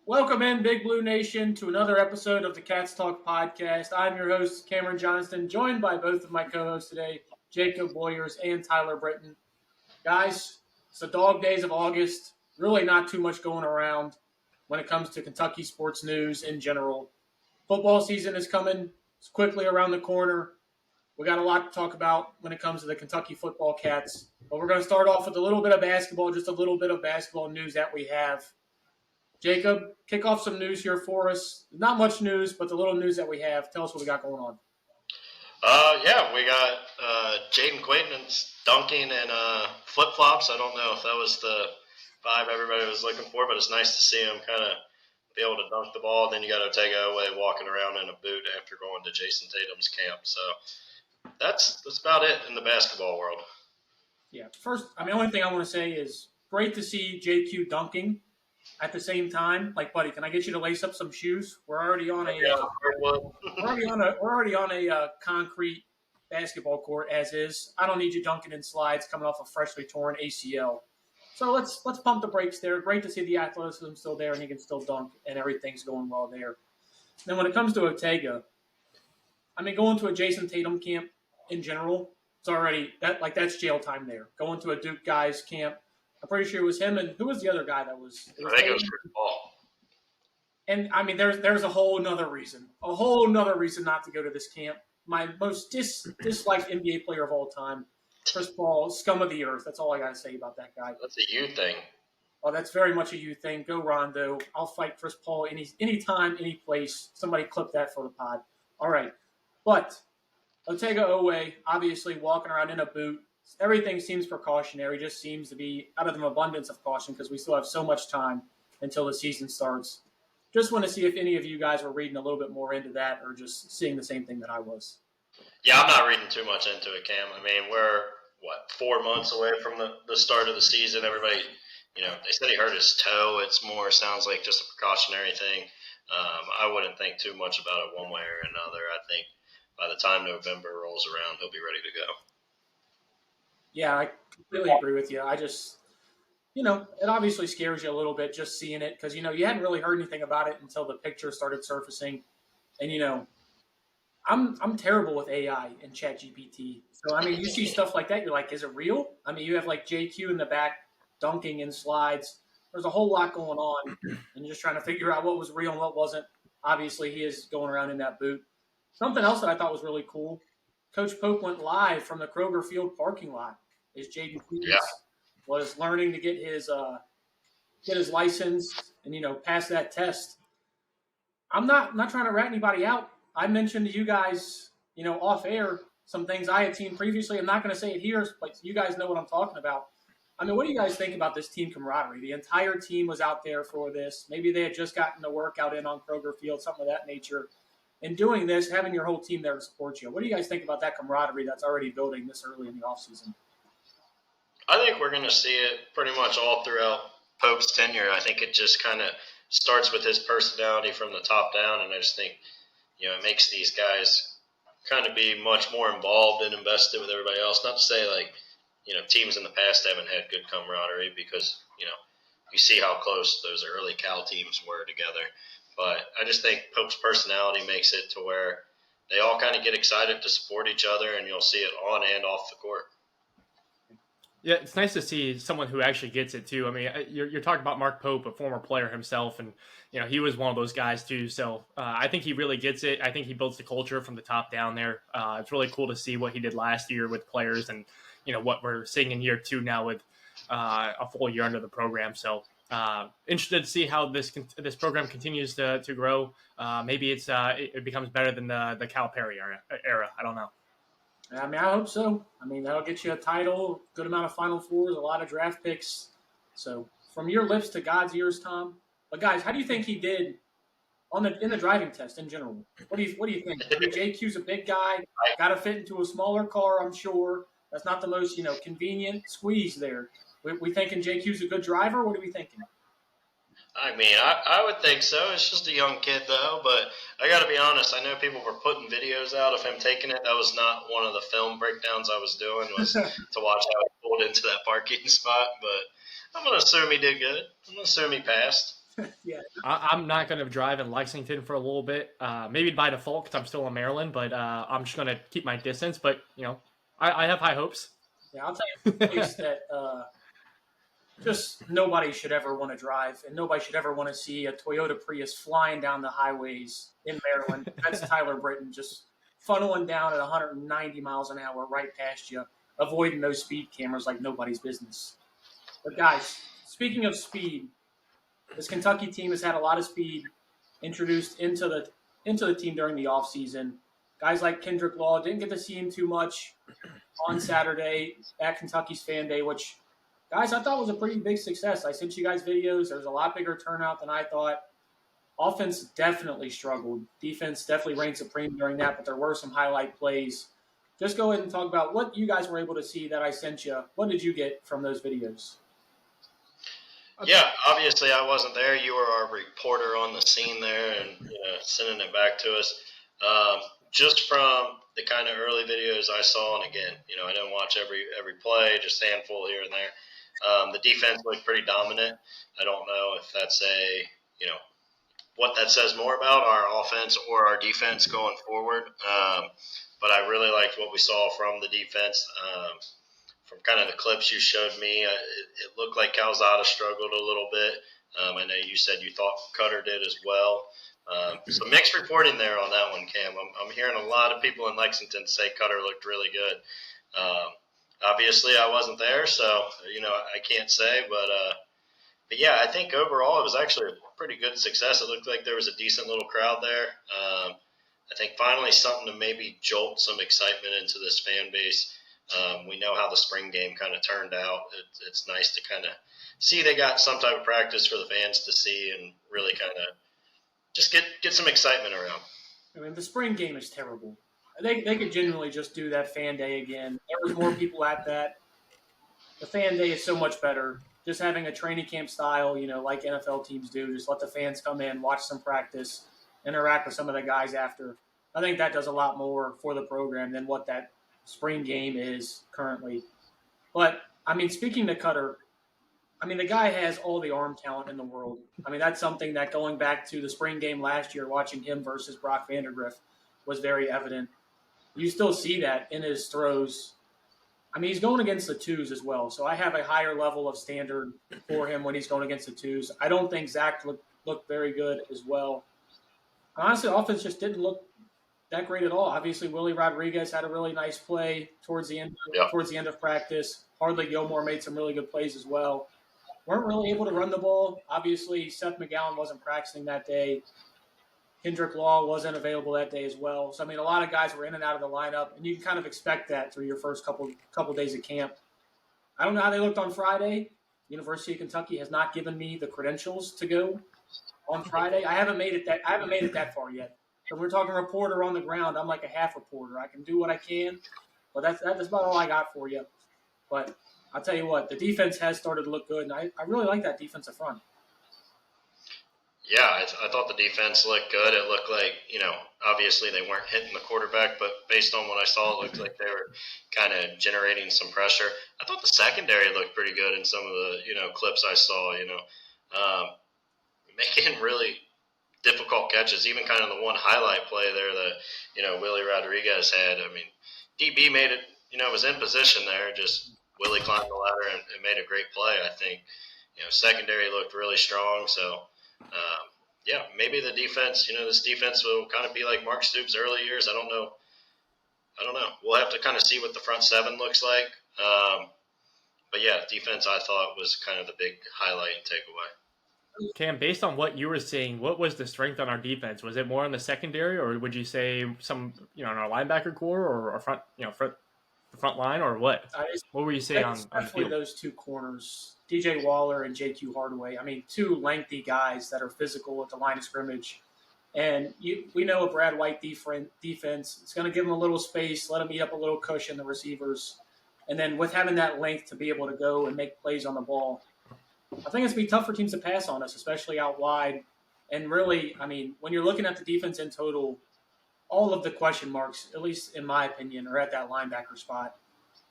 Welcome in, Big Blue Nation, to another episode of the Cats Talk podcast. I'm your host, Cameron Johnston, joined by both of my co-hosts today, Jacob Boyers and Tyler Britton. Guys, it's the dog days of August. Really not too much going around when it comes to Kentucky sports news in general. Football season is coming. It's quickly around the corner. We got a lot to talk about when it comes to the Kentucky football Cats. But we're going to start off with a little bit of basketball, just a little bit of basketball news that we have. Jacob, kick off some news here for us. Not much news, but the little news that we have. Tell us what we got going on. We got Jaden Quayton dunking and flip-flops. I don't know if that was the vibe everybody was looking for, but it's nice to see him kind of be able to dunk the ball. Then you got Otega away walking around in a boot after going to Jason Tatum's camp. So that's about it in the basketball world. Yeah, first, the only thing I want to say is great to see JQ dunking. At the same time, buddy, can I get you to lace up some shoes? We're already on a concrete basketball court as is. I don't need you dunking in slides coming off a freshly torn ACL. So let's pump the brakes there. Great to see the athleticism still there and he can still dunk and everything's going well there. Then when it comes to Otega, going to a Jason Tatum camp in general, it's already that's jail time there. Going to a Duke guys camp. I'm pretty sure it was him, and who was the other guy that was? I think it was Chris Paul. And there's a whole nother reason not to go to this camp. My most disliked NBA player of all time, Chris Paul, scum of the earth. That's all I got to say about that guy. That's a you thing. Oh, that's very much a you thing. Go Rondo. I'll fight Chris Paul anytime, any place. Somebody clip that for the pod. All right, but Otega Oweh, obviously walking around in a boot. Everything seems precautionary, just seems to be out of an abundance of caution because we still have so much time until the season starts. Just want to see if any of you guys were reading a little bit more into that or just seeing the same thing that I was. Yeah, I'm not reading too much into it, Cam. We're, 4 months away from the start of the season. Everybody, they said he hurt his toe. Sounds like just a precautionary thing. I wouldn't think too much about it one way or another. I think by the time November rolls around, he'll be ready to go. Yeah, I completely agree with you. I just, it obviously scares you a little bit just seeing it because, you hadn't really heard anything about it until the picture started surfacing. And, I'm terrible with AI and ChatGPT. So, you see stuff like that, you're like, is it real? You have JQ in the back dunking in slides. There's a whole lot going on and just trying to figure out what was real and what wasn't. Obviously, he is going around in that boot. Something else that I thought was really cool, Coach Pope went live from the Kroger Field parking lot as Jaden Quayton was learning to get his license and pass that test. I'm not trying to rat anybody out. I mentioned to you guys off air some things I had seen previously. I'm not going to say it here, but you guys know what I'm talking about. What do you guys think about this team camaraderie? The entire team was out there for this. Maybe they had just gotten the workout in on Kroger Field, something of that nature. And doing this, having your whole team there to support you. What do you guys think about that camaraderie that's already building this early in the offseason? I think we're going to see it pretty much all throughout Pope's tenure. I think it just kind of starts with his personality from the top down, and I just think, it makes these guys kind of be much more involved and invested with everybody else. Not to say, teams in the past haven't had good camaraderie because, you see how close those early Cal teams were together. But I just think Pope's personality makes it to where they all kind of get excited to support each other, and you'll see it on and off the court. Yeah, it's nice to see someone who actually gets it, too. You're talking about Mark Pope, a former player himself, and, he was one of those guys, too. So I think he really gets it. I think he builds the culture from the top down there. It's really cool to see what he did last year with players and, what we're seeing in year 2 now with a full year under the program. So interested to see how this program continues to grow. Maybe it becomes better than the Calipari era. I don't know. I hope so. That'll get you a title, good amount of Final Fours, a lot of draft picks. So from your lips to God's ears, Tom. But guys, how do you think he did in the driving test in general? What do you think? JQ's a big guy, got to fit into a smaller car, I'm sure. That's not the most convenient squeeze there. We thinking JQ's a good driver? What are we thinking? I would think so. It's just a young kid, though. But I got to be honest. I know people were putting videos out of him taking it. That was not one of the film breakdowns I was doing, was to watch how he pulled into that parking spot. But I'm going to assume he did good. I'm going to assume he passed. Yeah, I'm not going to drive in Lexington for a little bit. Maybe by default because I'm still in Maryland, but I'm just going to keep my distance. But I have high hopes. yeah. I'll tell you a place that just nobody should ever want to drive, and nobody should ever want to see a Toyota Prius flying down the highways in Maryland. That's Tyler Britton just funneling down at 190 miles an hour right past you, avoiding those speed cameras like nobody's business. But guys, speaking of speed, this Kentucky team has had a lot of speed introduced into the team during the offseason. Guys like Kendrick Law didn't get to see him too much on Saturday at Kentucky's fan day, which guys I thought was a pretty big success. I sent you guys videos. There was a lot bigger turnout than I thought. Offense definitely struggled. Defense definitely reigned supreme during that, but there were some highlight plays. Just go ahead and talk about what you guys were able to see that I sent you. What did you get from those videos? Yeah, obviously I wasn't there. You were our reporter on the scene there, and sending it back to us. Just from the kind of early videos I saw, and again, I didn't watch every play, just a handful here and there. The defense looked pretty dominant. I don't know if that's what that says more about our offense or our defense going forward. But I really liked what we saw from the defense. From kind of the clips you showed me, it looked like Calzada struggled a little bit. I know you said you thought Cutter did as well. So mixed reporting there on that one, Cam. I'm hearing a lot of people in Lexington say Cutter looked really good. Obviously, I wasn't there, so I can't say. But yeah, I think overall it was actually a pretty good success. It looked like there was a decent little crowd there. I think finally something to maybe jolt some excitement into this fan base. We know how the spring game kind of turned out. It's nice to kind of see they got some type of practice for the fans to see and really kind of just get some excitement around. I mean, the spring game is terrible. They could genuinely just do that fan day again. There was more people at that. The fan day is so much better. Just having a training camp style, like NFL teams do. Just let the fans come in, watch some practice, interact with some of the guys after. I think that does a lot more for the program than what that spring game is currently. But, I mean, speaking to Cutter, I mean, the guy has all the arm talent in the world. I mean, that's something that going back to the spring game last year, watching him versus Brock Vandergrift was very evident. You still see that in his throws. I mean, he's going against the twos as well, so I have a higher level of standard for him when he's going against the twos. I don't think Zach looked very good as well. Honestly, the offense just didn't look that great at all. Obviously, Willie Rodriguez had a really nice play towards the end of practice. Hardly Gilmore made some really good plays as well. Weren't really able to run the ball. Obviously, Seth McGowan wasn't practicing that day. Kendrick Law wasn't available that day as well. So, I mean, a lot of guys were in and out of the lineup, and you can kind of expect that through your first couple days of camp. I don't know how they looked on Friday. University of Kentucky has not given me the credentials to go on Friday. I haven't made it that far yet. So we're talking reporter on the ground. I'm like a half reporter. I can do what I can, but that's about all I got for you. But I'll tell you what, the defense has started to look good, and I really like that defensive front. Yeah, I thought the defense looked good. It looked like, obviously they weren't hitting the quarterback, but based on what I saw, it looked like they were kind of generating some pressure. I thought the secondary looked pretty good in some of the, clips I saw, making really difficult catches, even kind of the one highlight play there that, Willie Rodriguez had. I mean, DB made it, was in position there, just Willie climbed the ladder and made a great play, I think. Secondary looked really strong, so yeah, maybe the defense, this defense will kind of be like Mark Stoops' early years. I don't know. We'll have to kind of see what the front seven looks like. But yeah, defense I thought was kind of the big highlight and takeaway. Cam, based on what you were seeing, what was the strength on our defense? Was it more in the secondary, or would you say some, in our linebacker core or our front, the front line, or what? What were you saying on the field? Those two corners, DJ Waller and JQ Hardaway. I mean, two lengthy guys that are physical at the line of scrimmage. And we know a Brad White defense. It's going to give them a little space, let them eat up a little cushion, the receivers. And then with having that length to be able to go and make plays on the ball, I think it's going to be tough for teams to pass on us, especially out wide. And really, I mean, when you're looking at the defense in total, all of the question marks, at least in my opinion, are at that linebacker spot.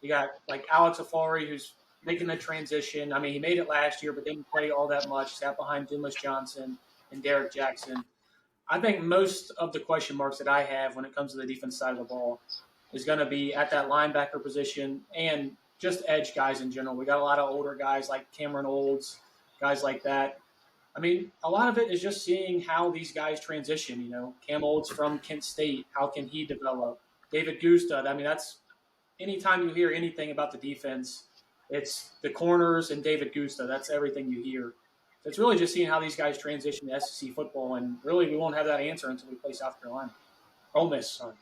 You got like Alex Afari, who's making the transition. I mean, he made it last year, but didn't play all that much. Sat behind Dumas Johnson and Derek Jackson. I think most of the question marks that I have when it comes to the defense side of the ball is going to be at that linebacker position and just edge guys in general. We got a lot of older guys like Cameron Olds, guys like that. I mean, a lot of it is just seeing how these guys transition. Cam Olds from Kent State, how can he develop? David Gustad, I mean, that's anytime you hear anything about the defense, it's the corners and David Gustad. That's everything you hear. So it's really just seeing how these guys transition to SEC football, and really we won't have that answer until we play South Carolina. Ole Miss, sorry.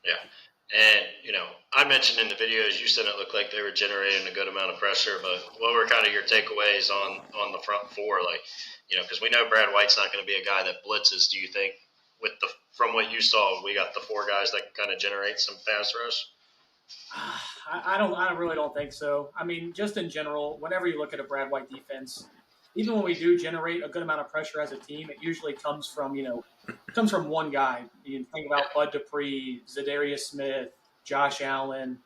Yeah. And, I mentioned in the videos, you said it looked like they were generating a good amount of pressure, but what were kind of your takeaways on the front four? Like, because we know Brad White's not going to be a guy that blitzes. Do you think from what you saw, we got the four guys that kind of generate some pass rush? I really don't think so. I mean, just in general, whenever you look at a Brad White defense, even when we do generate a good amount of pressure as a team, it usually comes from one guy. You think about Bud Dupree, Zadarius Smith, Josh Allen.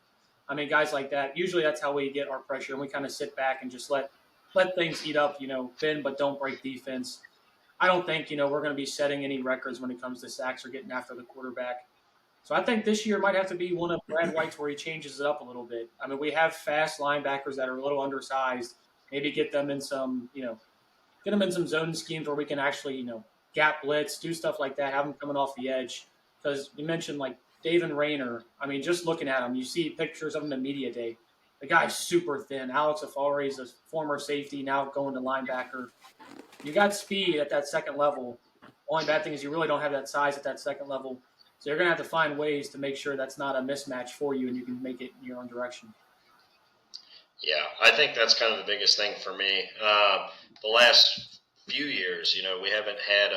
I mean, guys like that. Usually that's how we get our pressure, and we kind of sit back and just let things heat up, bend but don't break defense. I don't think, we're going to be setting any records when it comes to sacks or getting after the quarterback. So I think this year might have to be one of Brad White's where he changes it up a little bit. I mean, we have fast linebackers that are a little undersized. Maybe get them in some, get them in some zone schemes where we can actually, gap blitz, do stuff like that, have them coming off the edge. Because you mentioned like David Rayner. I mean, just looking at him, you see pictures of him in media day. The guy's super thin. Alex Afari is a former safety, now going to linebacker. You got speed at that second level. Only bad thing is you really don't have that size at that second level. So you're going to have to find ways to make sure that's not a mismatch for you and you can make it in your own direction. Yeah, I think that's kind of the biggest thing for me. The last few years, we haven't had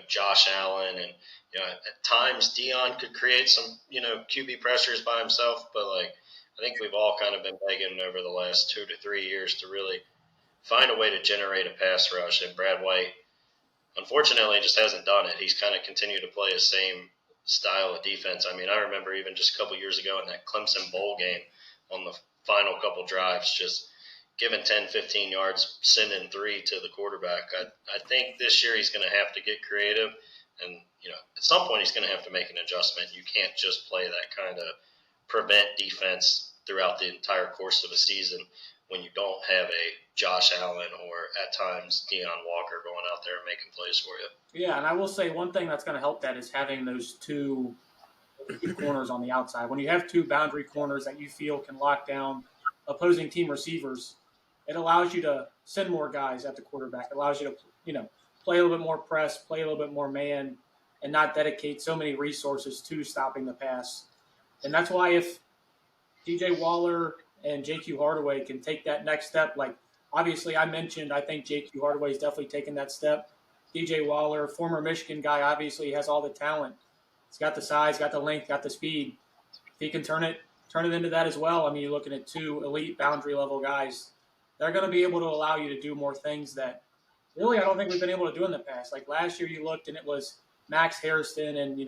Josh Allen, and at times Dion could create some QB pressures by himself, but I think we've all kind of been begging over the last 2 to 3 years to really find a way to generate a pass rush, and Brad White, unfortunately, just hasn't done it. He's kind of continued to play the same style of defense. I mean, I remember even just a couple years ago in that Clemson bowl game on the final couple drives, just giving 10, 15 yards, sending 3 to the quarterback. I think this year he's going to have to get creative, and at some point he's going to have to make an adjustment. You can't just play that kind of prevent defense throughout the entire course of a season when you don't have a Josh Allen or at times Deion Walker going out there and making plays for you. Yeah, and I will say one thing that's going to help that is having those two corners on the outside. When you have two boundary corners that you feel can lock down opposing team receivers, it allows you to send more guys at the quarterback. It allows you to, play a little bit more press, play a little bit more man, and not dedicate so many resources to stopping the pass. And that's why if DJ Waller and JQ Hardaway can take that next step, like obviously I mentioned, I think JQ Hardaway is definitely taking that step. DJ Waller, former Michigan guy, obviously has all the talent. He's got the size, got the length, got the speed. If he can turn it into that as well, I mean, you're looking at two elite boundary level guys. They're going to be able to allow you to do more things that really I don't think we've been able to do in the past. Like last year you looked and it was Max Harrison and,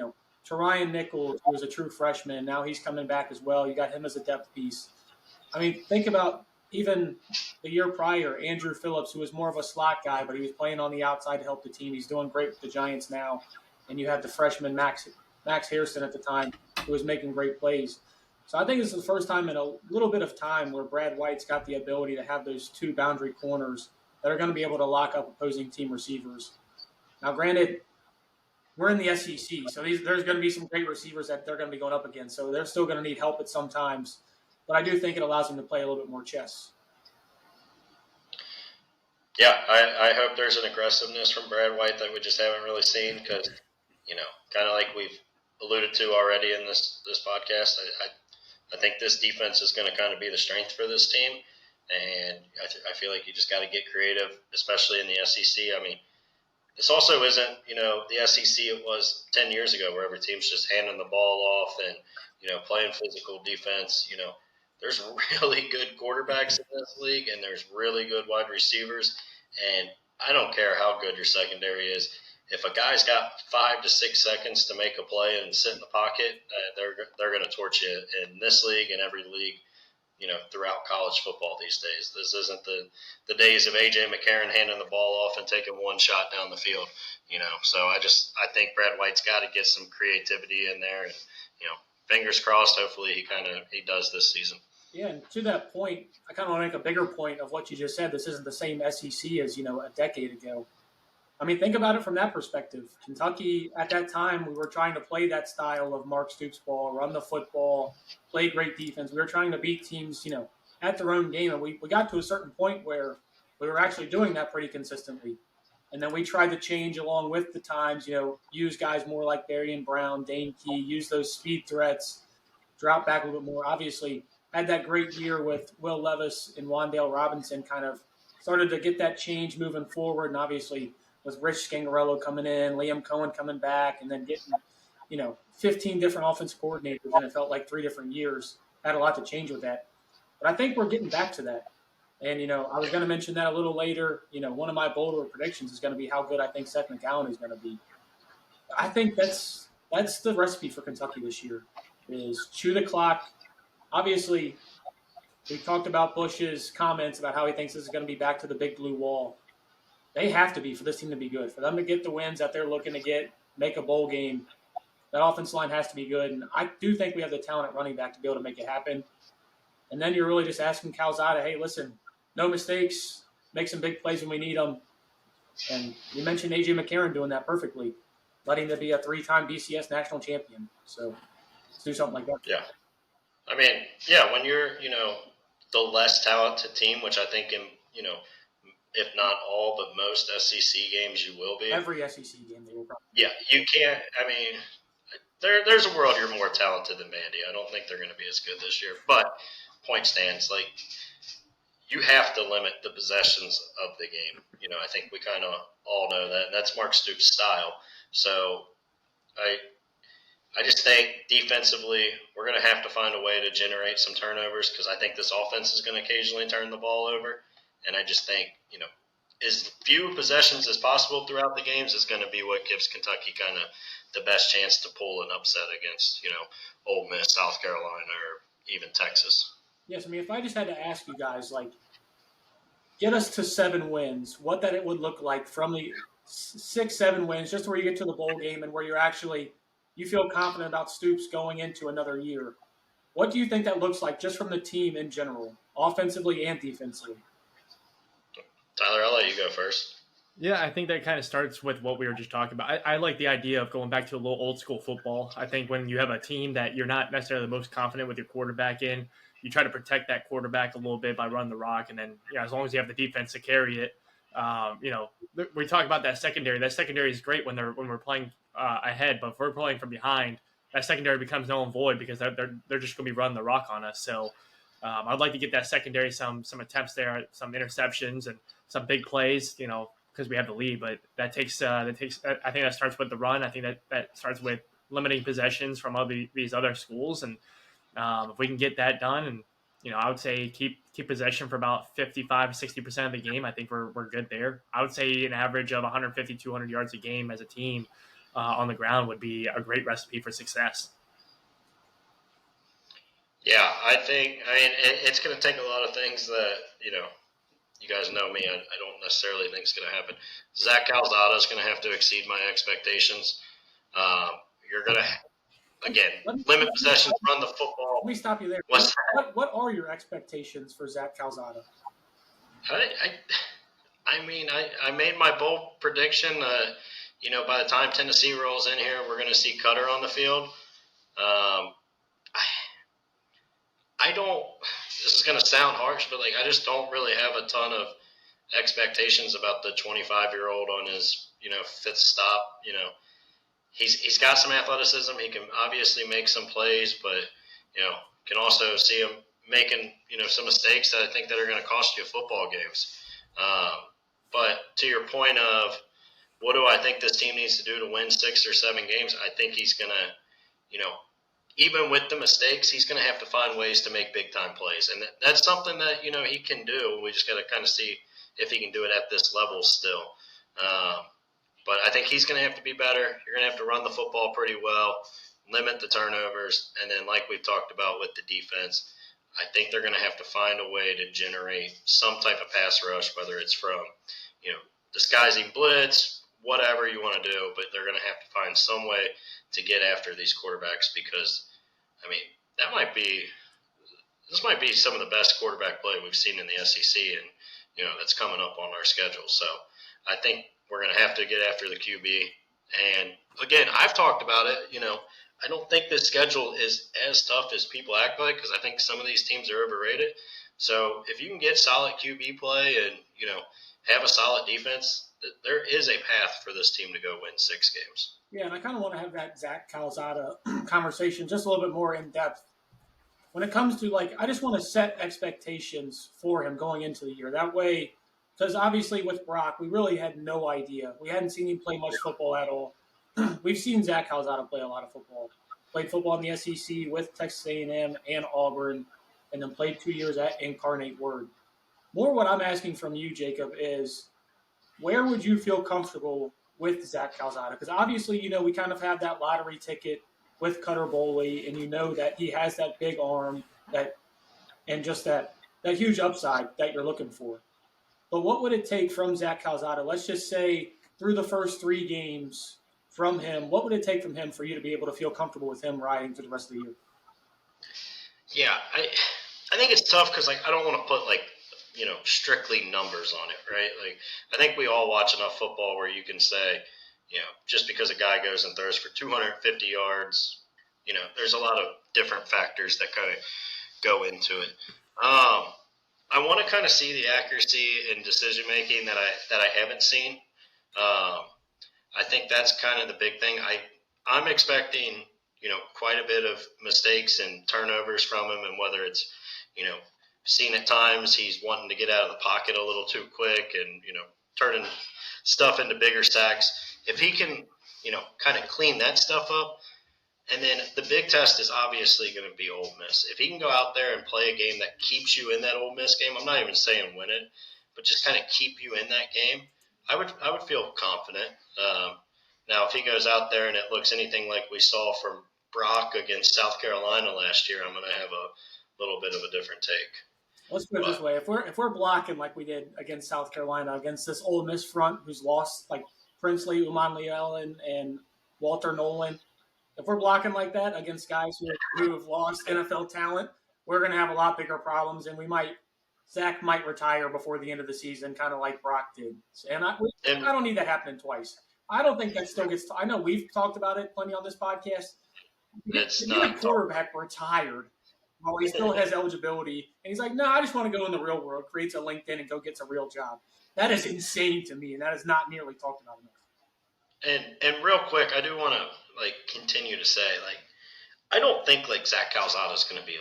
Terion Nichols, who was a true freshman. Now he's coming back as well. You got him as a depth piece. I mean, think about even the year prior, Andrew Phillips, who was more of a slot guy, but he was playing on the outside to help the team. He's doing great with the Giants now. And you have the freshman Max Harrison at the time who was making great plays. So I think this is the first time in a little bit of time where Brad White's got the ability to have those two boundary corners that are going to be able to lock up opposing team receivers. Now, granted, we're in the SEC, so there's going to be some great receivers that they're going to be going up against. So they're still going to need help at some times. But I do think it allows them to play a little bit more chess. Yeah, I hope there's an aggressiveness from Brad White that we just haven't really seen because, kind of like we've alluded to already in this podcast, I think this defense is going to kind of be the strength for this team. And I feel like you just got to get creative, especially in the SEC. I mean, this also isn't, the SEC it was 10 years ago where every team's just handing the ball off and, playing physical defense. There's really good quarterbacks in this league and there's really good wide receivers. And I don't care how good your secondary is. If a guy's got 5 to 6 seconds to make a play and sit in the pocket, they're going to torch you in this league and every league throughout college football these days. This isn't the days of A.J. McCarron handing the ball off and taking one shot down the field, So I think Brad White's got to get some creativity in there, and fingers crossed. Hopefully he does this season. Yeah, and to that point, I kind of want to make a bigger point of what you just said. This isn't the same SEC as a decade ago. I mean, think about it from that perspective. Kentucky, at that time, we were trying to play that style of Mark Stoops ball, run the football, play great defense. We were trying to beat teams, at their own game. And we got to a certain point where we were actually doing that pretty consistently. And then we tried to change along with the times, use guys more like Darian Brown, Dane Key, use those speed threats, drop back a little bit more. Obviously, had that great year with Will Levis and Wandale Robinson, kind of started to get that change moving forward. And obviously, with Rich Scangarello coming in, Liam Cohen coming back, and then getting, 15 different offensive coordinators, and it felt like 3 different years. Had a lot to change with that. But I think we're getting back to that. And, I was going to mention that a little later. One of my bolder predictions is going to be how good I think Seth McGowan is going to be. I think that's the recipe for Kentucky this year is chew the clock. Obviously, we talked about Bush's comments about how he thinks this is going to be back to the big blue wall. They have to be for this team to be good. For them to get the wins that they're looking to get, make a bowl game, that offensive line has to be good. And I do think we have the talent at running back to be able to make it happen. And then you're really just asking Calzada, hey, listen, no mistakes, make some big plays when we need them. And you mentioned A.J. McCarron doing that perfectly, letting him be a 3-time BCS national champion. So let's do something like that. Yeah. I mean, when you're, the less talented team, which I think in, if not all, but most SEC games you will be. Every SEC game they will probably. Yeah, you can't. I mean, there's a world you're more talented than Vandy. I don't think they're going to be as good this year. But point stands, like, you have to limit the possessions of the game. I think we kind of all know that. And that's Mark Stoops' style. So I just think defensively we're going to have to find a way to generate some turnovers because I think this offense is going to occasionally turn the ball over. And I just think, as few possessions as possible throughout the games is going to be what gives Kentucky kind of the best chance to pull an upset against, Ole Miss, South Carolina, or even Texas. Yes, I mean, if I just had to ask you guys, like, get us to 7 wins, what that it would look like from the 6-7 wins, just where you get to the bowl game and where you feel confident about Stoops going into another year. What do you think that looks like just from the team in general, offensively and defensively? Tyler, I'll let you go first. Yeah, I think that kind of starts with what we were just talking about. I like the idea of going back to a little old school football. I think when you have a team that you're not necessarily the most confident with your quarterback in, you try to protect that quarterback a little bit by running the rock. And then, as long as you have the defense to carry it, we talk about that secondary. That secondary is great when we're playing ahead, but if we're playing from behind, that secondary becomes null and void because they're just going to be running the rock on us. So I'd like to get that secondary some attempts there, some interceptions and some big plays, because we have the lead. But that takes. I think that starts with the run. I think that starts with limiting possessions from these other schools, and if we can get that done, and I would say keep possession for about 55-60% of the game. I think we're good there. I would say an average of 150-200 yards a game as a team on the ground would be a great recipe for success. Yeah, I think. I mean, it's going to take a lot of things that you guys know me. I don't necessarily think it's going to happen. Zach Calzada is going to have to exceed my expectations. You're going to, again, limit possessions, run the football. Let me stop you there. What are your expectations for Zach Calzada? I made my bold prediction. By the time Tennessee rolls in here, we're going to see Cutter on the field. I don't. This is going to sound harsh, but I just don't really have a ton of expectations about the 25-year-old on his 5th stop. He's got some athleticism. He can obviously make some plays, but can also see him making some mistakes that I think that are going to cost you football games. But to your point of what do I think this team needs to do to win 6 or 7 games, I think he's going to even with the mistakes, he's going to have to find ways to make big-time plays. And that's something that, he can do. We just got to kind of see if he can do it at this level still. But I think he's going to have to be better. You're going to have to run the football pretty well, limit the turnovers, and then like we've talked about with the defense, I think they're going to have to find a way to generate some type of pass rush, whether it's from, disguising blitz, whatever you want to do, but they're going to have to find some way to get after these quarterbacks because, this might be some of the best quarterback play we've seen in the SEC, and that's coming up on our schedule. So I think we're going to have to get after the QB. And again, I've talked about it. I don't think this schedule is as tough as people act like because I think some of these teams are overrated. So if you can get solid QB play and have a solid defense, there is a path for this team to go win 6 games. Yeah, and I kind of want to have that Zach Calzada conversation just a little bit more in depth. When it comes to, I just want to set expectations for him going into the year. That way, because obviously with Brock, we really had no idea. We hadn't seen him play much football at all. We've seen Zach Calzada play a lot of football. Played football in the SEC with Texas A&M and Auburn, and then played 2 years at Incarnate Word. More what I'm asking from you, Jacob, is where would you feel comfortable with Zach Calzada? Because obviously, we kind of have that lottery ticket with Cutter Boley, and that he has that big arm and just that huge upside that you're looking for. But what would it take from Zach Calzada? Let's just say through the first 3 games from him, what would it take from him for you to be able to feel comfortable with him riding through the rest of the year? Yeah, I think it's tough because I don't want to put strictly numbers on it, right? I think we all watch enough football where you can say, just because a guy goes and throws for 250 yards, there's a lot of different factors that kind of go into it. I want to kind of see the accuracy and decision making that I haven't seen. I think that's kind of the big thing. I'm expecting quite a bit of mistakes and turnovers from him, and whether it's seen at times he's wanting to get out of the pocket a little too quick and turning stuff into bigger sacks. If he can kind of clean that stuff up. And then the big test is obviously going to be Ole Miss. If he can go out there and play a game that keeps you in that Ole Miss game, I'm not even saying win it, but just kind of keep you in that game, I would feel confident. Now, if he goes out there and it looks anything like we saw from Brock against South Carolina last year, I'm going to have a little bit of a different take. Let's put it this way: if we're blocking like we did against South Carolina, against this Ole Miss front who's lost like Princely, Uman Lealon, and Walter Nolan. If we're blocking like that against guys who have lost NFL talent, we're going to have a lot bigger problems, and Zach might retire before the end of the season, kind of like Brock did. And I don't need that happening twice. I don't think that still gets – I know we've talked about it plenty on this podcast. It's not a quarterback retired while he still has eligibility, and he's like, no, I just want to go in the real world, creates a LinkedIn, and go gets a real job. That is insane to me, and that is not nearly talked about enough. And real quick, I do want to continue to say I don't think Zach Calzada is going to be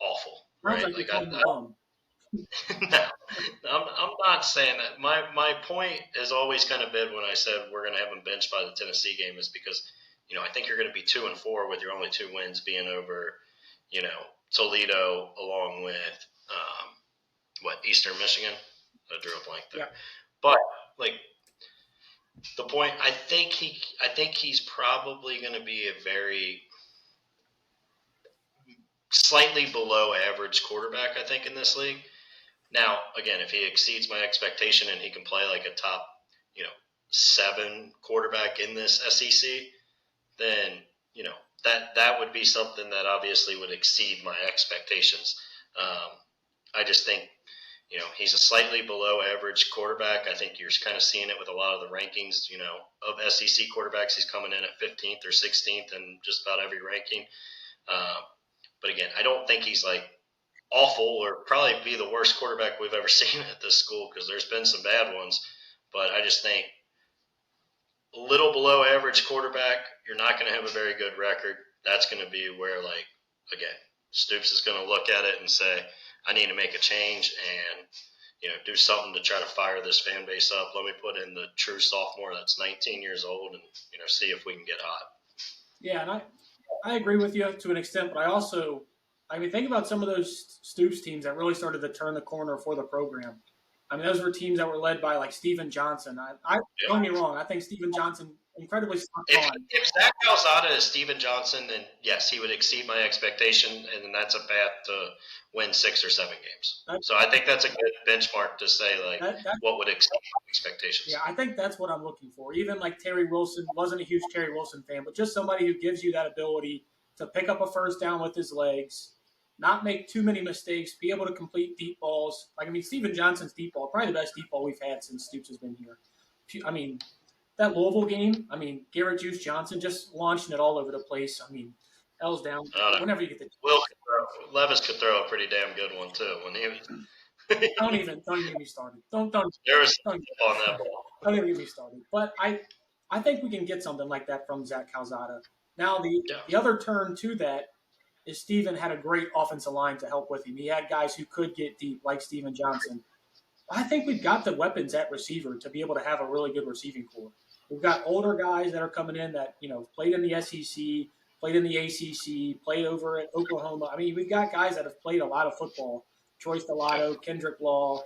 awful, right? No, I'm not saying that. My point has always kind of been when I said we're going to have him benched by the Tennessee game is because I think you're going to be 2-4 with your only 2 wins being over Toledo along with Eastern Michigan. I drew a blank there, yeah. But the point, I think he's probably going to be a very slightly below average quarterback, I think, in this league. Now, again, if he exceeds my expectation and he can play a top, 7 quarterback in this SEC, then, that would be something that obviously would exceed my expectations. I just think, he's a slightly below average quarterback. I think you're kind of seeing it with a lot of the rankings, of SEC quarterbacks. He's coming in at 15th or 16th in just about every ranking. But again, I don't think he's awful or probably be the worst quarterback we've ever seen at this school because there's been some bad ones. But I just think a little below average quarterback, you're not going to have a very good record. That's going to be where, again, Stoops is going to look at it and say, I need to make a change and, do something to try to fire this fan base up. Let me put in the true sophomore that's 19 years old and, see if we can get hot. Yeah, and I agree with you to an extent, but think about some of those Stoops teams that really started to turn the corner for the program. I mean, those were teams that were led by like Steven Johnson. Don't get me wrong. I think Steven Johnson incredibly spot on. If Zach Calzada is Steven Johnson, then yes, he would exceed my expectation, and then that's a path to win 6 or 7 games. So I think that's a good benchmark to say like what would exceed expectations. Yeah, I think that's what I'm looking for. Even like Terry Wilson, wasn't a huge Terry Wilson fan, but just somebody who gives you that ability to pick up a first down with his legs, not make too many mistakes, be able to complete deep balls. Like, I mean, Steven Johnson's deep ball, probably the best deep ball we've had since Stoops has been here. I mean, that Louisville game, I mean, Garrett Juice Johnson just launching it all over the place. I mean, L's down. Whenever you get the Levis could throw a pretty damn good one too. When he was don't even get me started. Don't on that ball. Don't even get me started. But I think we can get something like that from Zach Calzada. Now the other turn to that is Steven had a great offensive line to help with him. He had guys who could get deep, like Steven Johnson. I think we've got the weapons at receiver to be able to have a really good receiving core. We've got older guys that are coming in that, played in the SEC, played in the ACC, played over at Oklahoma. I mean, we've got guys that have played a lot of football. Troy Stellato, Kendrick Law,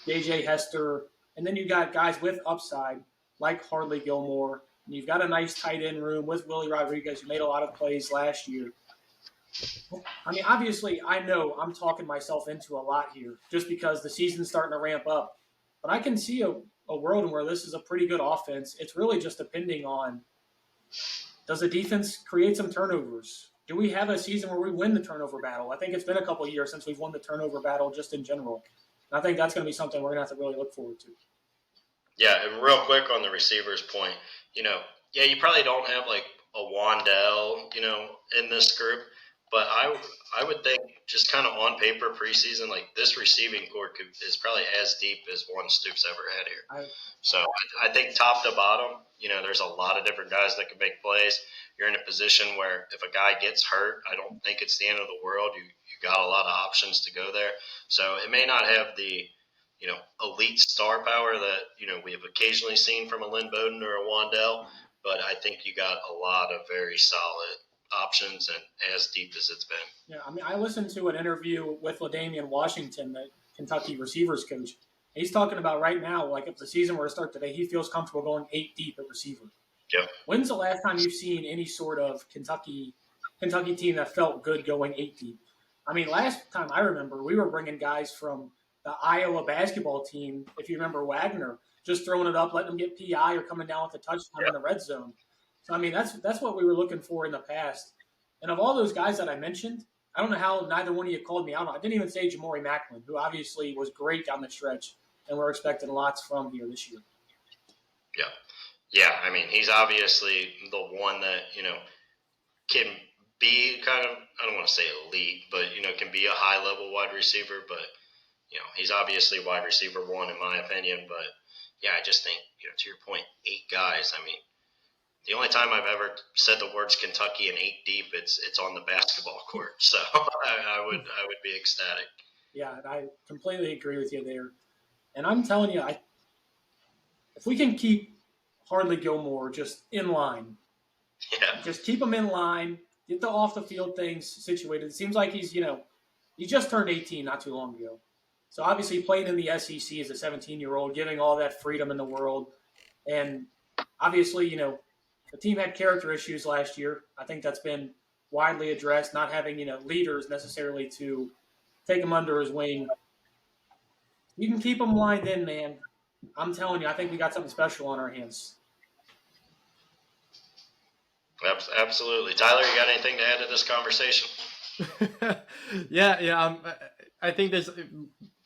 DJ Hester. And then you got guys with upside like Hardly Gilmore. And you've got a nice tight end room with Willie Rodriguez, who made a lot of plays last year. I mean, obviously, I know I'm talking myself into a lot here just because the season's starting to ramp up. But I can see a world where this is a pretty good offense. It's really just depending on, does the defense create some turnovers? Do we have a season where we win the turnover battle? I think it's been a couple of years since we've won the turnover battle just in general. And I think that's going to be something we're going to have to really look forward to. Yeah, and real quick on the receivers point, you probably don't have like a Wandell, in this group. But I would think just kind of on paper preseason, like this receiving core is probably as deep as one Stoops ever had here. So I think top to bottom, there's a lot of different guys that can make plays. You're in a position where if a guy gets hurt, I don't think it's the end of the world. You got a lot of options to go there. So it may not have the, elite star power that, we have occasionally seen from a Lynn Bowden or a Wandell, but I think you got a lot of very solid options and as deep as it's been. Yeah, I mean, I listened to an interview with LaDainian Washington, the Kentucky receivers coach. He's talking about right now, like if the season were to start today, he feels comfortable going 8 deep at receiver. Yeah. When's the last time you've seen any sort of Kentucky team that felt good going 8 deep? I mean, last time I remember, we were bringing guys from the Iowa basketball team, if you remember Wagner, just throwing it up, letting them get PI or coming down with a touchdown in the red zone. So, I mean, that's what we were looking for in the past. And of all those guys that I mentioned, I don't know how neither one of you called me out on. I didn't even say Jamori Macklin, who obviously was great down the stretch, and we're expecting lots from here this year. Yeah. Yeah, I mean, he's obviously the one that, can be kind of, I don't want to say elite, but, can be a high-level wide receiver. But, he's obviously wide receiver 1 in my opinion. But, yeah, I just think, to your point, 8 guys, I mean, the only time I've ever said the words Kentucky and 8 deep, it's on the basketball court. So I would be ecstatic. Yeah, I completely agree with you there. And I'm telling you, if we can keep Hardly Gilmore just in line, just keep him in line, get the off the field things situated. It seems like he's he just turned 18 not too long ago. So obviously playing in the SEC as a 17-year-old, giving all that freedom in the world, and obviously the team had character issues last year. I think that's been widely addressed, not having, leaders necessarily to take him under his wing. You can keep him lined in, man. I'm telling you, I think we got something special on our hands. Absolutely. Tyler, you got anything to add to this conversation? Yeah. I think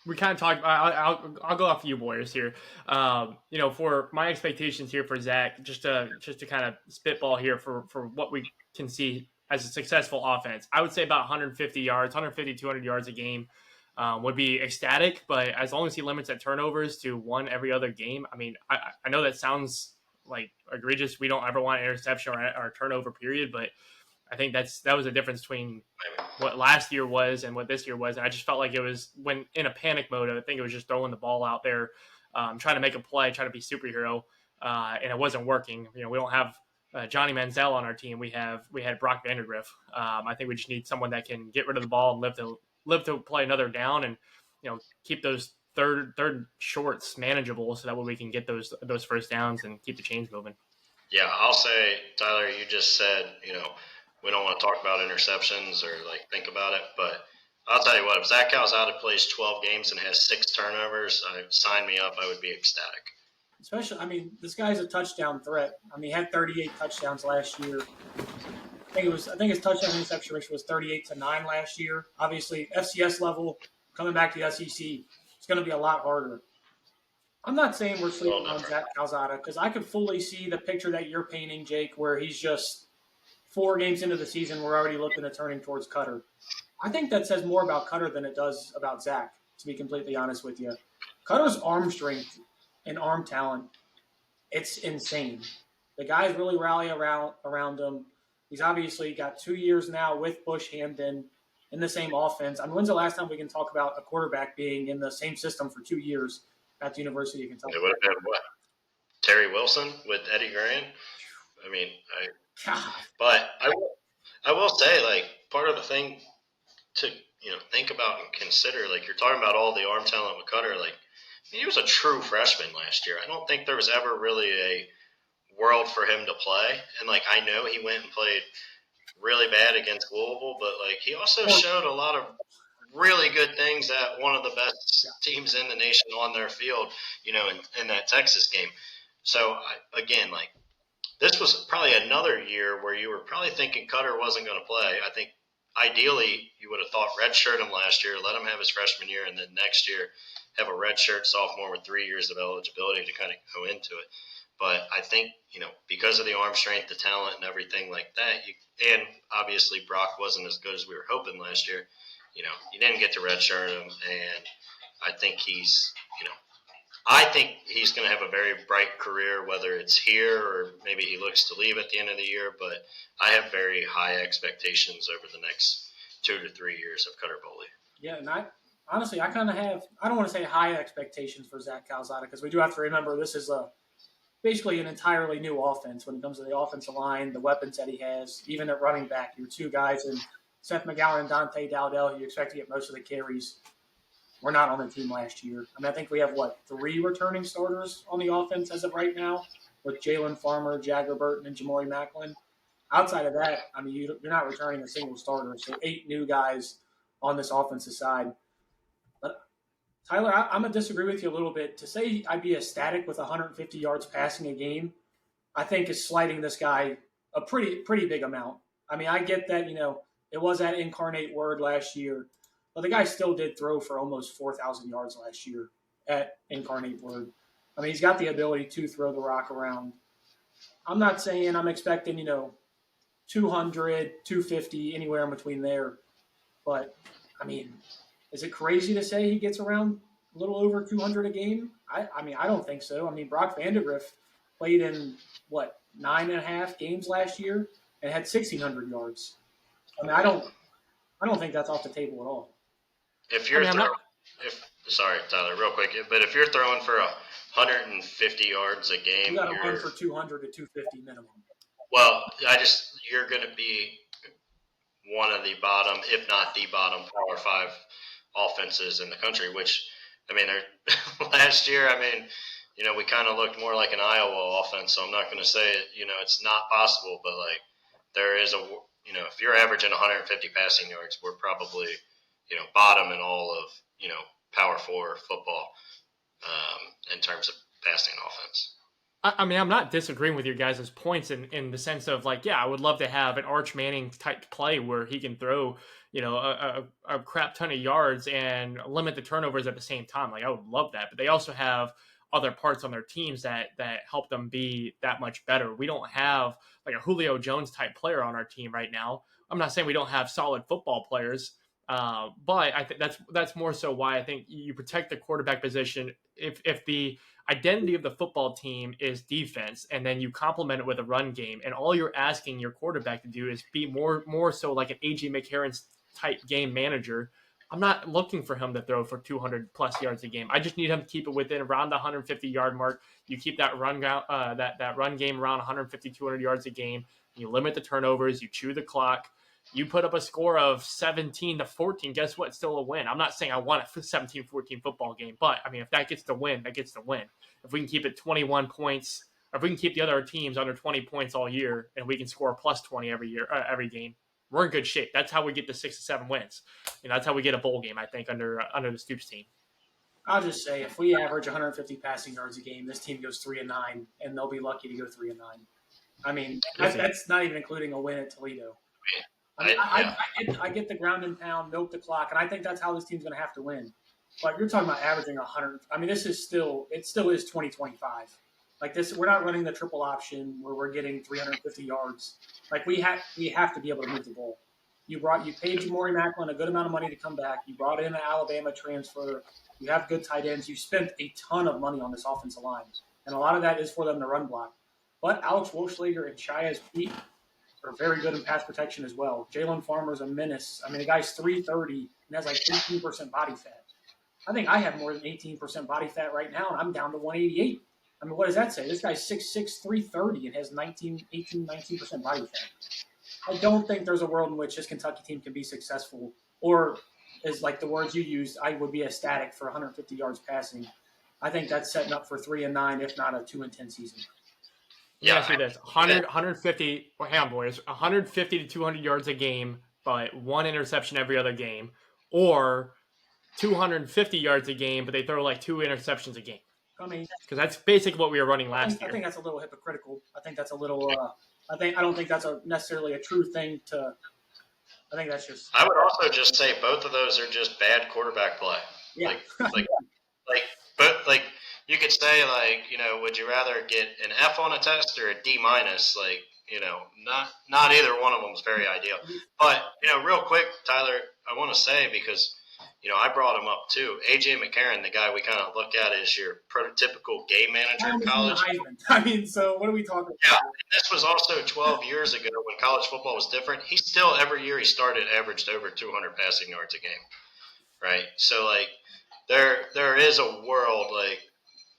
we kind of talked. I'll go off you Warriors here. For my expectations here for Zach, just to kind of spitball here for what we can see as a successful offense, I would say about 150 yards, 150, 200 yards a game would be ecstatic. But as long as he limits that turnovers to 1 every other game, I mean, I know that sounds like egregious. We don't ever want an interception or turnover period, but I think that was a difference between what last year was and what this year was. And I just felt like it was when in a panic mode. I think it was just throwing the ball out there, trying to make a play, trying to be superhero, and it wasn't working. We don't have Johnny Manziel on our team. We had Brock Vandergriff. I think we just need someone that can get rid of the ball and live to play another down and keep those third shorts manageable, so that way we can get those first downs and keep the chains moving. Yeah, I'll say, Tyler, you just said, we don't want to talk about interceptions or think about it, but I'll tell you what, if Zach Calzada plays 12 games and has 6 turnovers, sign me up. I would be ecstatic. Especially, this guy's a touchdown threat. He had 38 touchdowns last year. I think his touchdown interception ratio was 38-9 last year. Obviously, FCS level, coming back to the SEC, it's going to be a lot harder. I'm not saying we're sleeping on Zach Calzada because I could fully see the picture that you're painting, Jake, where he's just 4 games into the season, we're already looking at turning towards Cutter. I think that says more about Cutter than it does about Zach, to be completely honest with you. Cutter's arm strength and arm talent, it's insane. The guys really rally around him. He's obviously got 2 years now with Bush Hamden in the same offense. When's the last time we can talk about a quarterback being in the same system for 2 years at the University of Kentucky? It would have been what? Terry Wilson with Eddie Gran? But I will say, part of the thing to think about and consider, you're talking about all the arm talent with Cutter. He was a true freshman last year. I don't think there was ever really a world for him to play. And I know he went and played really bad against Louisville, but he also showed a lot of really good things at one of the best teams in the nation on their field, in that Texas game. So again, this was probably another year where you were probably thinking Cutter wasn't going to play. I think ideally you would have thought redshirt him last year, let him have his freshman year, and then next year have a redshirt sophomore with 3 years of eligibility to kind of go into it. But I think, because of the arm strength, the talent, and everything like that, and obviously Brock wasn't as good as we were hoping last year, you didn't get to redshirt him, and I think he's going to have a very bright career, whether it's here or maybe he looks to leave at the end of the year. But I have very high expectations over the next 2 to 3 years of Cutter Boley. Yeah, and honestly, I kind of have – I don't want to say high expectations for Zach Calzada because we do have to remember this is basically an entirely new offense when it comes to the offensive line, the weapons that he has, even at running back. Your 2 guys, and Seth McGowan and Dante Dowdell, you expect to get most of the carries. We're not on the team last year. I think we have, 3 returning starters on the offense as of right now with Jalen Farmer, Jagger Burton, and Jamori Macklin. Outside of that, you're not returning a single starter. So 8 new guys on this offensive side. But, Tyler, I'm going to disagree with you a little bit. To say I'd be ecstatic with 150 yards passing a game, I think is slighting this guy a pretty big amount. I get that, it was that incarnate word last year. But the guy still did throw for almost 4,000 yards last year at Incarnate Word. He's got the ability to throw the rock around. I'm not saying I'm expecting, 200, 250, anywhere in between there. But, is it crazy to say he gets around a little over 200 a game? I don't think so. Brock Vandegrift played in, 9.5 games last year and had 1,600 yards. I don't think that's off the table at all. If you're sorry, Tyler, real quick, but if you're throwing for 150 yards a game, you got to run for 200 to 250 minimum. Well, you're going to be one of the bottom, if not the bottom, Power 5 offenses in the country. Which, last year, we kind of looked more like an Iowa offense. So I'm not going to say it's not possible, but there is if you're averaging 150 passing yards, we're probably bottom in all of, Power 4 football in terms of passing offense. I'm not disagreeing with your guys' points in the sense of I would love to have an Arch Manning type play where he can throw, a crap ton of yards and limit the turnovers at the same time. I would love that. But they also have other parts on their teams that help them be that much better. We don't have a Julio Jones type player on our team right now. I'm not saying we don't have solid football players, but I think that's more so why I think you protect the quarterback position. If the identity of the football team is defense, and then you complement it with a run game, and all you're asking your quarterback to do is be more so like an A.J. McCarron type game manager, I'm not looking for him to throw for 200 plus yards a game. I just need him to keep it within around the 150 yard mark. You keep that run game around 150, 200 yards a game. You limit the turnovers. You chew the clock. You put up a score of 17-14, guess what? It's still a win. I'm not saying I want a 17-14 football game, but I mean, if that gets the win, that gets the win. If we can keep it 21 points, or if we can keep the other teams under 20 points all year, and we can score plus 20 every game, we're in good shape. That's how we get the 6 to 7 wins. That's how we get a bowl game, I think, under the Stoops team. I'll just say, if we average 150 passing yards a game, this team goes 3-9, and they'll be lucky to go 3-9. I mean, that's not even including a win at Toledo. I get the ground and pound, milk the clock, and I think that's how this team's going to have to win. But you're talking about averaging 100. I mean, it still is 2025. Like this, we're not running the triple option where we're getting 350 yards. Like we have to be able to move the ball. You paid Jamori Macklin a good amount of money to come back. You brought in an Alabama transfer. You have good tight ends. You spent a ton of money on this offensive line, and a lot of that is for them to run block. But Alex Wolfschlager and Shiaz Pete are very good in pass protection as well. Jalen Farmer's a menace. I mean, the guy's 330 and has like 18% body fat. I think I have more than 18% body fat right now, and I'm down to 188. I mean, what does that say? This guy's 6'6", 330 and has 19% body fat. I don't think there's a world in which this Kentucky team can be successful, or is like the words you used, I would be ecstatic for 150 yards passing. I think that's setting up for 3-9, if not a 2-10 season. Yeah, see this 150. Hang on, boys. 150 to 200 yards a game, but one interception every other game, or 250 yards a game, but they throw like 2 interceptions a game. I mean, because that's basically what we were running last year. I think that's a little hypocritical. I think that's a little. I don't think that's necessarily a true thing to. I think that's just. I would also just say both of those are just bad quarterback play. Yeah. But you could say would you rather get an F on a test or a D minus? Not either one of them is very ideal. But real quick, Tyler, I want to say because I brought him up too. A.J. McCarron, the guy we kind of look at as your prototypical game manager in college. I mean, so what are we talking about? Yeah, this was also 12 years ago when college football was different. He still, every year he started, averaged over 200 passing yards a game, right? So, there is a world,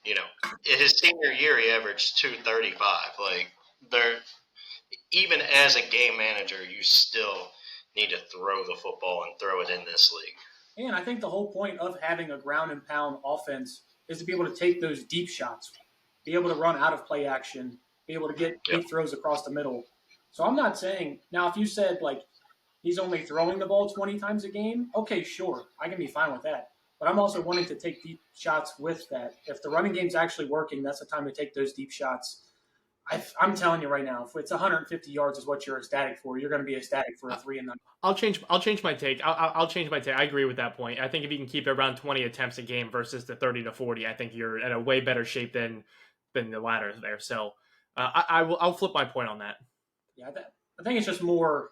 in his senior year he averaged 235. Even as a game manager, you still need to throw the football and throw it in this league. And I think the whole point of having a ground and pound offense is to be able to take those deep shots, be able to run out of play action, be able to get deep throws across the middle. So I'm not saying – now if you said he's only throwing the ball 20 times a game, okay, sure, I can be fine with that. But I'm also wanting to take deep shots with that. If the running game's actually working, that's the time to take those deep shots. I'm telling you right now, if it's 150 yards is what you're ecstatic for, you're going to be ecstatic for a 3-9. I'll change my take. I'll change my take. I agree with that point. I think if you can keep it around 20 attempts a game versus the 30 to 40, I think you're in a way better shape than the latter there. So I'll flip my point on that. Yeah, I think it's just more.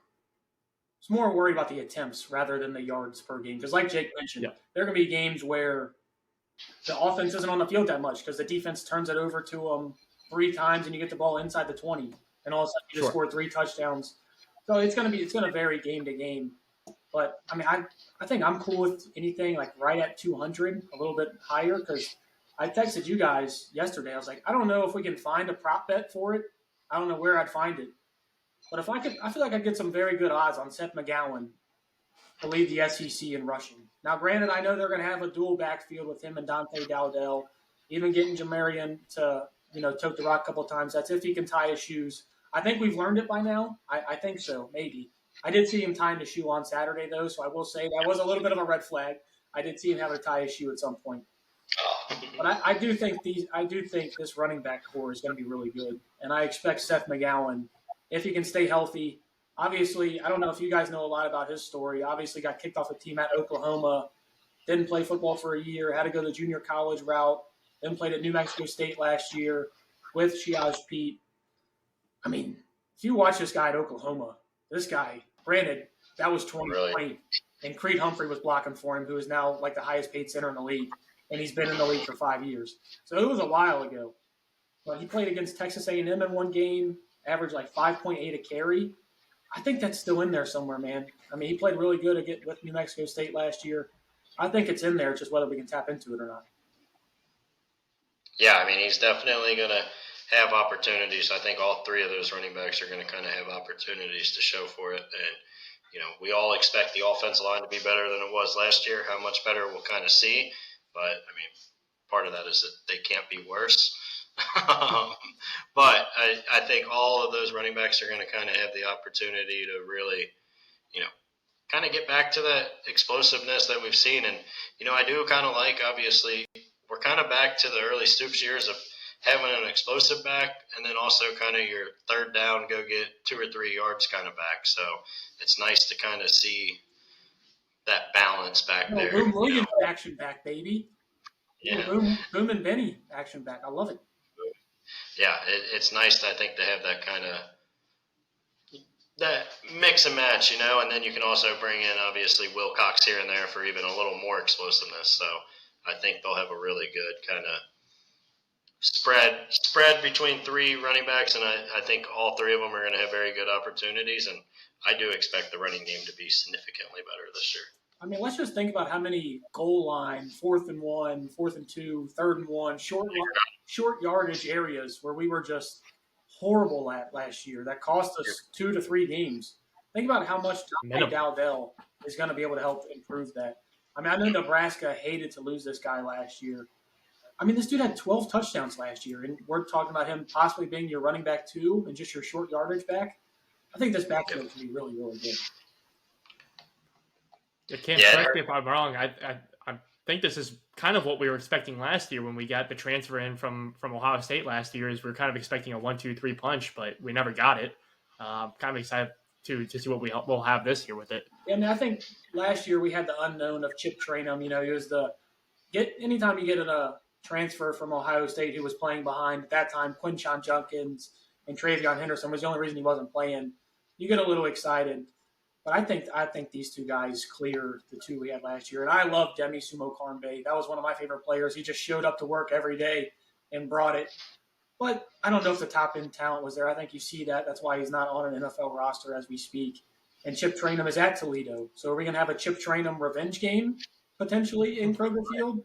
It's more worried about the attempts rather than the yards per game. Because like Jake mentioned, there are going to be games where the offense isn't on the field that much because the defense turns it over to them 3 times and you get the ball inside the 20, and all of a sudden you just score 3 touchdowns. So it's going to vary game to game. But I mean, I think I'm cool with anything right at 200, a little bit higher, because I texted you guys yesterday. I was like, I don't know if we can find a prop bet for it. I don't know where I'd find it. But if I could, I feel like I'd get some very good odds on Seth McGowan to lead the SEC in rushing. Now, granted, I know they're going to have a dual backfield with him and Dante Dowdell, even getting Jamarian to tote the rock a couple times. That's if he can tie his shoes. I think we've learned it by now. I think so, maybe. I did see him tying his shoe on Saturday, though, so I will say that was a little bit of a red flag. I did see him have to tie his shoe at some point. But I do think this running back core is going to be really good, and I expect Seth McGowan, if he can stay healthy. Obviously, I don't know if you guys know a lot about his story. Obviously, got kicked off a team at Oklahoma, didn't play football for a year, had to go the junior college route, then played at New Mexico State last year with Shiaz Pete. I mean, if you watch this guy at Oklahoma, this guy, granted, that was 2020, and Creed Humphrey was blocking for him, who is now the highest paid center in the league, and he's been in the league for 5 years. So it was a while ago. But he played against Texas A&M in one game, averaged 5.8 a carry. I think that's still in there somewhere, man. I mean, he played really good with New Mexico State last year. I think it's in there, just whether we can tap into it or not. Yeah, I mean, he's definitely going to have opportunities. I think all 3 of those running backs are going to kind of have opportunities to show for it. And, we all expect the offensive line to be better than it was last year. How much better we'll kind of see. But, part of that is that they can't be worse. But I think all of those running backs are going to kind of have the opportunity to really, kind of get back to that explosiveness that we've seen. And, I do kind of like, obviously, we're kind of back to the early Stoops years of having an explosive back and then also kind of your third down, go get 2 or 3 yards kind of back. So it's nice to kind of see that balance back there. Boom Williams action back, baby. Yeah. Boom and Benny action back. I love it. Yeah, it's nice, I think, to have that kind of that mix and match, and then you can also bring in, obviously, Wilcox here and there for even a little more explosiveness. So I think they'll have a really good kind of spread between 3 running backs, and I think all 3 of them are going to have very good opportunities, and I do expect the running game to be significantly better this year. Let's just think about how many goal line, 4th and 1, 4th and 2, 3rd and 1, short yardage areas where we were just horrible at last year. That cost us 2 to 3 games. Think about how much Dowdell is going to be able to help improve that. I know Nebraska hated to lose this guy last year. This dude had 12 touchdowns last year, and we're talking about him possibly being your running back 2 and just your short yardage back. I think this backfield can be really, really good. Correct me if I'm wrong. I think this is kind of what we were expecting last year when we got the transfer in from Ohio State last year. Is we were kind of expecting a 1-2-3 punch, but we never got it. Kind of excited to see what we'll have this year with it. And I think last year we had the unknown of Chip Trainum. He was anytime you get a transfer from Ohio State who was playing behind at that time, Quinshon Junkins and Travion Henderson was the only reason he wasn't playing. You get a little excited. But I think these 2 guys clear the 2 we had last year. And I love Demi Sumo Karnbay. That was one of my favorite players. He just showed up to work every day and brought it. But I don't know if the top-end talent was there. I think you see that. That's why he's not on an NFL roster as we speak. And Chip Trainum is at Toledo. So are we going to have a Chip Trainum revenge game potentially in Kroger Field?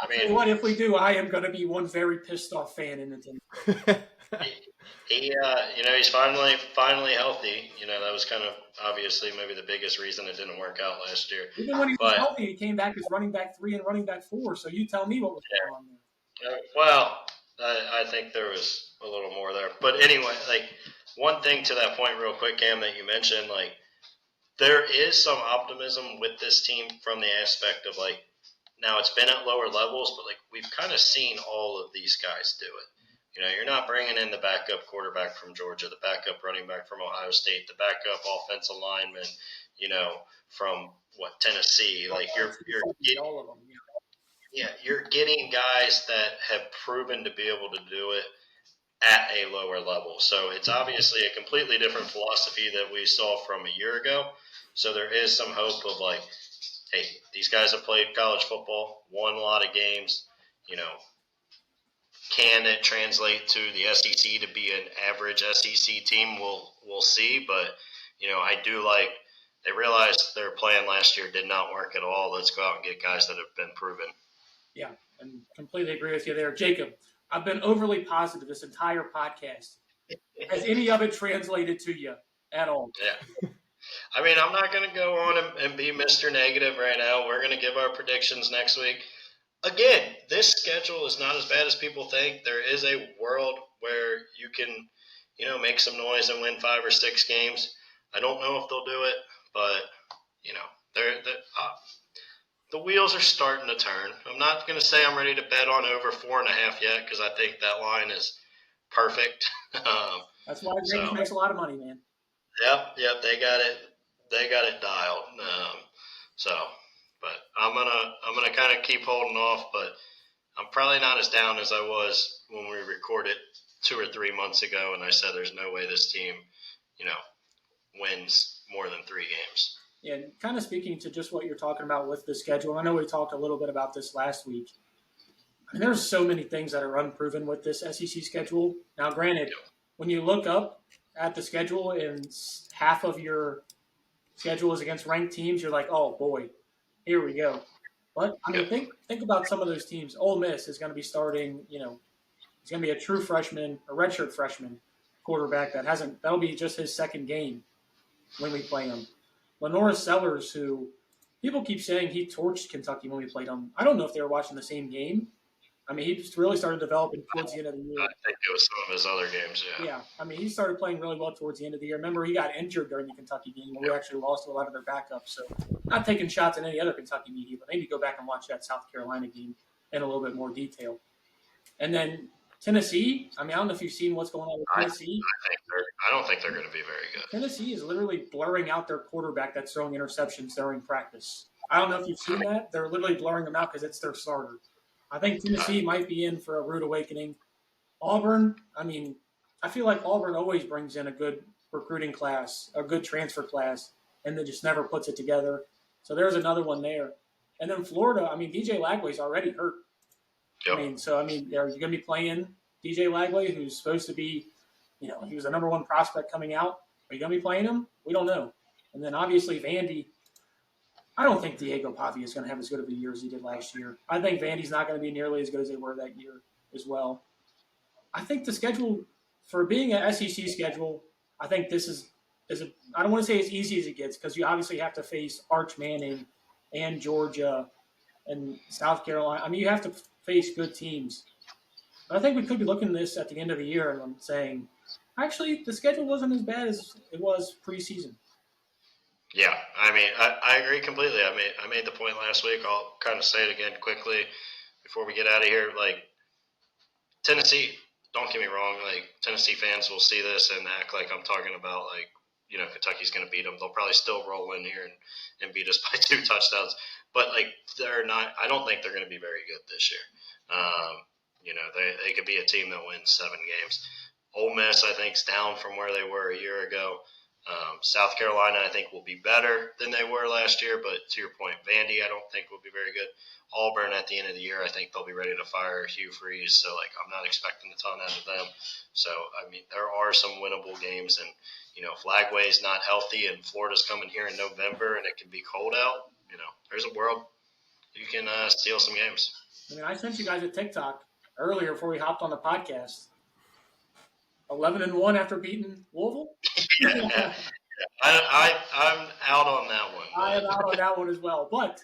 If we do, I am going to be one very pissed-off fan in attendance. He's finally healthy. That was kind of obviously maybe the biggest reason it didn't work out last year. Even when he was healthy, he came back as running back 3 and running back 4. So you tell me what was going on there. Well, I think there was a little more there. But anyway, one thing to that point real quick, Cam, that you mentioned, there is some optimism with this team from the aspect of, now it's been at lower levels, but, we've kind of seen all of these guys do it. You're not bringing in the backup quarterback from Georgia, the backup running back from Ohio State, the backup offensive lineman, from Tennessee. You're getting all of them. Yeah, you're getting guys that have proven to be able to do it at a lower level. So it's obviously a completely different philosophy that we saw from a year ago. So there is some hope of hey, these guys have played college football, won a lot of games, Can it translate to the SEC to be an average SEC team? We'll see. But, I do they realized their plan last year did not work at all. Let's go out and get guys that have been proven. Yeah, and completely agree with you there. Jacob, I've been overly positive this entire podcast. Has any of it translated to you at all? Yeah. I'm not going to go on and be Mr. Negative right now. We're going to give our predictions next week. Again, this schedule is not as bad as people think. There is a world where you can, make some noise and win 5 or 6 games. I don't know if they'll do it, but, the wheels are starting to turn. I'm not going to say I'm ready to bet on over 4.5 yet because I think that line is perfect. That's why Vegas makes a lot of money, man. Yep, they got it dialed. But I'm gonna kind of keep holding off. But I'm probably not as down as I was when we recorded 2 or 3 months ago, and I said there's no way this team, wins more than 3 games. Yeah, and kind of speaking to just what you're talking about with the schedule, I know we talked a little bit about this last week. There's so many things that are unproven with this SEC schedule. Now, granted, when you look up at the schedule and half of your schedule is against ranked teams, you're like, oh, boy, here we go. But, think about some of those teams. Ole Miss is going to be starting, he's going to be a true freshman, a redshirt freshman quarterback that'll be just his second game when we play him. Lenora Sellers, who people keep saying he torched Kentucky when we played him. I don't know if they were watching the same game. I mean, he just really started developing towards the end of the year. I think it was some of his other games, yeah. Yeah, I mean, he started playing really well towards the end of the year. Remember, he got injured during the Kentucky game where we actually lost to a lot of their backups. So, not taking shots at any other Kentucky media, but maybe go back and watch that South Carolina game in a little bit more detail. And then Tennessee, I mean, I don't know if you've seen what's going on with Tennessee. I don't think they're going to be very good. Tennessee is literally blurring out their quarterback that's throwing interceptions during practice. I don't know if you've seen that. They're literally blurring them out because it's their starter. I think Tennessee might be in for a rude awakening. Auburn, I mean, I feel like Auburn always brings in a good recruiting class, a good transfer class, and then just never puts it together. So there's another one there. And then Florida, I mean, DJ Lagway's already hurt. Yep. I mean, are you going to be playing DJ Lagway, who's supposed to be, he was the number one prospect coming out? Are you going to be playing him? We don't know. And then obviously Vandy, I don't think Diego Pavia is going to have as good of a year as he did last year. I think Vandy's not going to be nearly as good as they were that year as well. I think the schedule, for being an SEC schedule, I think this is I don't want to say as easy as it gets because you obviously have to face Arch Manning and Georgia and South Carolina. I mean, you have to face good teams. But I think we could be looking at this at the end of the year and saying, actually, the schedule wasn't as bad as it was preseason. Yeah, I mean, I agree completely. I made the point last week. I'll kind of say it again quickly before we get out of here. Like, Tennessee, don't get me wrong, like, Tennessee fans will see this and act like I'm talking about, like, Kentucky's going to beat them. They'll probably still roll in here and beat us by 2 touchdowns. But, like, they're not – I don't think they're going to be very good this year. They could be a team that wins 7 games. Ole Miss, I think, is down from where they were a year ago. South Carolina, I think, will be better than they were last year. But to your point, Vandy, I don't think will be very good. Auburn, at the end of the year, I think they'll be ready to fire Hugh Freeze. So, like, I'm not expecting a ton out of them. So, I mean, there are some winnable games. And, if Lagway's not healthy and Florida's coming here in November and it can be cold out, there's a world you can steal some games. I mean, I sent you guys a TikTok earlier before we hopped on the podcast. 11-1 after beating Louisville. Yeah. I'm out on that one. I am out on that one as well. But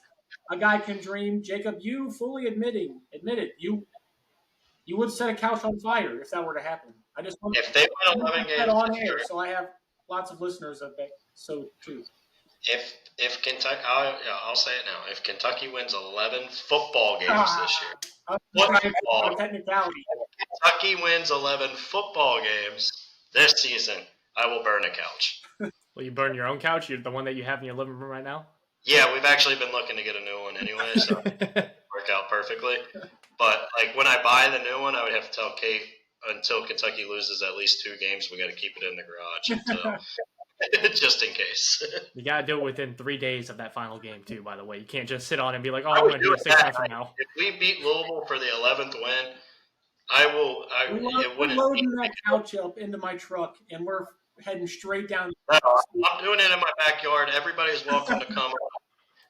a guy can dream. Jacob, you fully admitted you would set a couch on fire if that were to happen. I just want if they win 11 games on air, so I have lots of listeners of that. So too. If Kentucky, I'll say it now. If Kentucky wins 11 football games this year, Kentucky wins 11 football games this season, I will burn a couch. Will you burn your own couch? The one that you have in your living room right now? Yeah, we've actually been looking to get a new one anyway, so work out perfectly. But like when I buy the new one, I would have to tell Kate until Kentucky loses at least 2 games, we got to keep it in the garage just in case. You got to do it within 3 days of that final game too. By the way, you can't just sit on it and be like, "Oh, I'm going to do it 6 months from now." If we beat Louisville for the 11th win, I will. We're loading that couch up into my truck, and we're heading straight down. No, I'm doing it in my backyard. Everybody's welcome to come.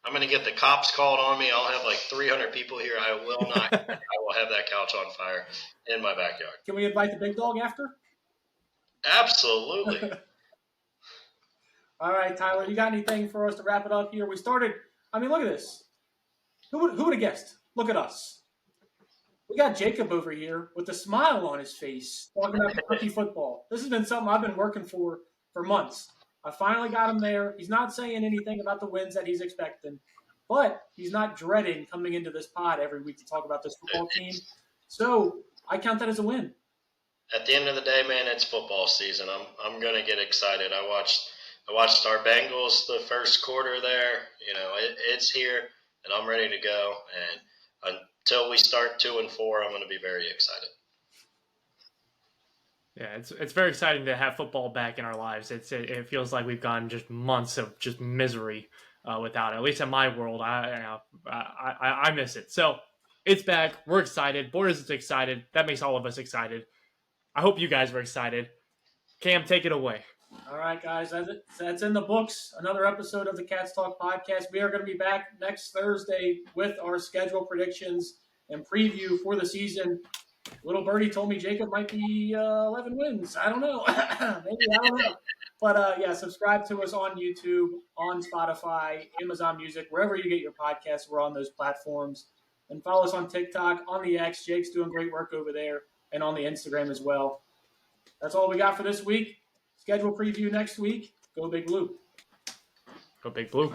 I'm going to get the cops called on me. I'll have like 300 people here. I will not. I will have that couch on fire in my backyard. Can we invite the big dog after? Absolutely. All right, Tyler, you got anything for us to wrap it up here? We started. I mean, look at this. Who would have guessed? Look at us. We got Jacob over here with a smile on his face talking about Kentucky football. This has been something I've been working for months. I finally got him there. He's not saying anything about the wins that he's expecting, but he's not dreading coming into this pod every week to talk about this football team. So I count that as a win. At the end of the day, man, it's football season. I'm gonna get excited. I watched our Bengals the first quarter there. It's here, and I'm ready to go. And until we start 2-4, I'm going to be very excited. Yeah, it's very exciting to have football back in our lives. It feels like we've gone just months of just misery without it. At least in my world, I miss it. So it's back. We're excited. Borders is excited. That makes all of us excited. I hope you guys were excited. Cam, take it away. All right, guys, that's in the books. Another episode of the Cats Talk podcast. We are going to be back next Thursday with our schedule predictions and preview for the season. Little Birdie told me Jacob might be 11 wins. I don't know. Maybe, I don't know. But yeah, subscribe to us on YouTube, on Spotify, Amazon Music, wherever you get your podcasts. We're on those platforms. And follow us on TikTok, on the X. Jake's doing great work over there, and on the Instagram as well. That's all we got for this week. Schedule preview next week. Go Big Blue. Go Big Blue.